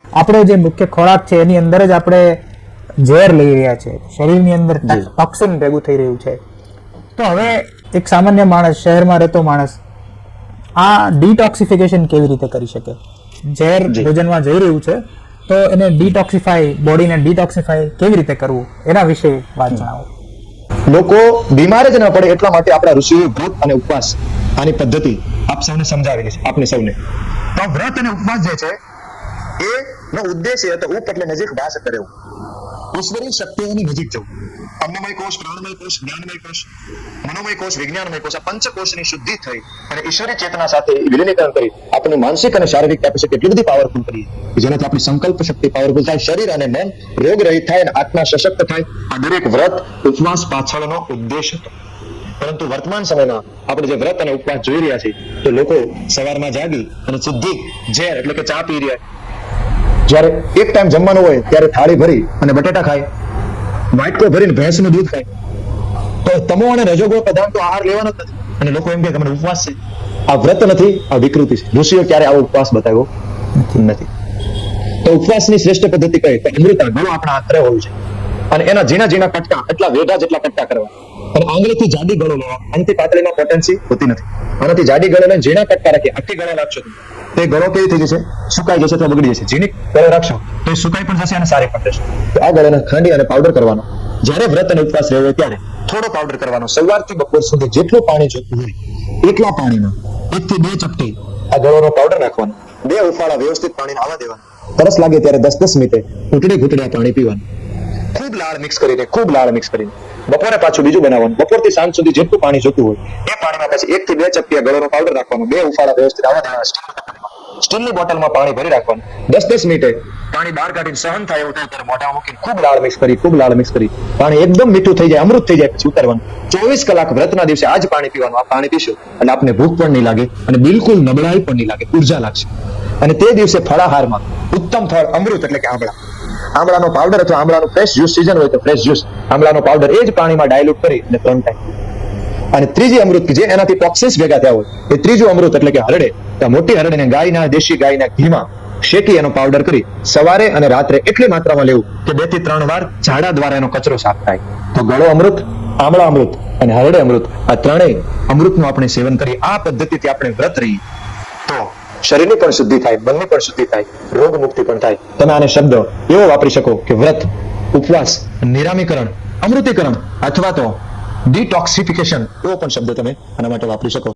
આપણો જે મુખ્ય ખોરાક છે એની અંદર જ આપણે ઝેર લઈ રહ્યા છે, શરીરની અંદર ટોક્સિન ભેગું થઈ રહ્યું છે. તો હવે એક સામાન્ય માણસ, શહેરમાં રહેતો માણસ આ ડિટોક્સિફિકેશન કેવી રીતે કરી શકે? ઝેર ભોજનમાં જઈ રહ્યું છે તો એને ડિટોક્સિફાઈ, બોડીને ડિટોક્સિફાઈ કેવી રીતે કરવું, એના વિશે વાત જણાવો. લોકો બીમાર જ ન પડે એટલા માટે આપણા ઋષિઓએ વ્રત અને ઉપવાસ આની પદ્ધતિ આપ સૌને સમજાવેલી છે, આપને સૌને. તો વ્રત અને ઉપવાસ જે છે એનો ઉદ્દેશ્ય હતો ઉપ એટલે નજીક, વાસ એટલે રહેવું, ઈશ્વરી શક્તિઓની નજીક જવું. અન્નમય કોષ, પ્રાણમય કોષ, જ્ઞાનમય કોષ, મનોમય કોષ, વિજ્ઞાનમય કોષ, આ પંચકોષની શુદ્ધિ થઈ અને ઈશ્વરી ચેતના સાથે વિલીનીકરણ કરી આપણી માનસિક અને શારીરિક કેપેસિટી એટલી બધી પાવરફુલ કરીએ કે જેનાથી આપણી સંકલ્પ શક્તિ પાવરફુલ થાય, શરીર અને મન રોગ રહિત થાય અને આત્મા સશક્ત થાય. આ દરેક વ્રત ઉપવાસ પાછળનો ઉદ્દેશ હતો. પરંતુ વર્તમાન સમયમાં આપણે જે વ્રત અને ઉપવાસ જોઈ રહ્યા છીએ તો લોકો સવારમાં જાગી અને સીધી ઝેર એટલે કે ચા પી રહ્યા. જ્યારે એક ટાઈમ જમવાનું હોય ત્યારે થાળી ભરી અને બટેટા ખાય, વાટકો ભરીને ભેંસનું દૂધ ખાય. તો તમો અને રજોગુણ પ્રધાન તો આહાર લેવાનો જ નથી. અને લોકો એમ કે મને ઉપવાસ છે. આ વ્રત નથી, આ વિકૃતિ છે. ઋષિઓ ક્યારે આવો ઉપવાસ બતાવ્યો નથી. તો ઉપવાસની શ્રેષ્ઠ પદ્ધતિ કઈ? તો અમૃતા ગળો આપણા હાથરે હોવું છે અને એના ઝીણા ઝીણા કટકા, એટલા વેઢા જેટલા કટકા કરવા અને આંગળીથી જાડી ગળો લેવા. આનાથી પાતળીમાં પોટેન્સી હોતી નથી. આનાથી જાડી ગળો લઈને ઝીણા કટકા રાખી આખી ગળો રાખશો તો એ ગળો કેવી થઈ જશે? સુકાઈ જશે, તો બગડી જશે. ઝીણી ગળો રાખશો તો એ સુકાઈ પણ જશે અને સારી પણ થશે. તો આ ગળાને ખાંડી અને પાવડર કરવાનો. જ્યારે વ્રત અને ઉપવાસ રહેવો ત્યારે થોડો પાવડર કરવાનો. સવારથી બપોર સુધી જેટલું પાણી જોતું હોય એટલા પાણીમાં 1 થી 2 ચપટી આ ગળોનો પાવડર નાખવાનો. 2 ઉફાળા વ્યવસ્થિત પાણીને આવવા દેવાના. તરસ લાગે ત્યારે 10-10 મિનિટે ઘૂંટડે આ પાણી પીવાનું. ખૂબ લાળ મિક્સ કરીને બપોરે પાછું બીજું બનાવવાનું. બપોરથી સાંજ સુધી જેટલું પાણી જોતું હોય એ પાણીમાં પછી 1 થી 2 ચપટી ગળોનો પાવડર નાખવાનો. 2 ઉફાળા વ્યવસ્થિત આવવા દેવાના. સ્ટીલની બોટલમાં પાણી ભરી રાખવાનું. 10-10 મિનિટે પાણી બહાર કાઢીને સહન થાય એવું થાય ત્યારે મોઢામાં મૂકીને ખૂબ લાળ મિક્સ કરી પાણી એકદમ મીઠું થઈ જાય, અમૃત થઈ જાય પછી ઉતારવાનું. 24 કલાક વ્રતના દિવસે આ જ પાણી પીવાનું. આ પાણી પીશું એટલે આપને ભૂખ પણ નહીં લાગે અને બિલકુલ નબળાઈ પણ નહીં લાગે, ઉર્જા લાગશે. અને તે દિવસે ફળાહારમાં ઉત્તમ ફળ અમૃત એટલે કે આંબળા, આંબળાનો પાવડર અથવા આંબળાનો ફ્રેશ જ્યુસ, સીઝન હોય તો ફ્રેશ જ્યુસ, આંબળાનો પાવડર એ જ પાણીમાં ડાયલ્યુટ કરી અને 3 ટાઈમ. અને ત્રીજી અમૃત કે જે એનાથી ટોક્સિન્સ ભેગા થયા હોય એ ત્રીજું અમૃત એટલે કે હરડે. તો મોટી હરડેને દેશી ગાયના ઘીમાં શેકી એનો પાવડર કરી સવારે અને રાત્રે એટલી માત્રામાં લેવું કે 2 થી 3 વાર ઝાડા દ્વારા એનો કચરો સાફ થાય. તો ગળો અમૃત, આંબળા અમૃત અને હરડે અમૃત, આ ત્રણેય અમૃતનું આપણે સેવન કરીએ. આ પદ્ધતિથી આપણે વ્રત રહીએ તો શરીરની પણ શુદ્ધિ થાય, મનની પણ શુદ્ધિ થાય, રોગ મુક્તિ પણ થાય. તમે આને શબ્દ એવો વાપરી શકો કે વ્રત, ઉપવાસ, નિરામીકરણ, અમૃતીકરણ અથવા તો ડિટોક્સિફિકેશન એવો પણ શબ્દ તમે આના માટે વાપરી શકો.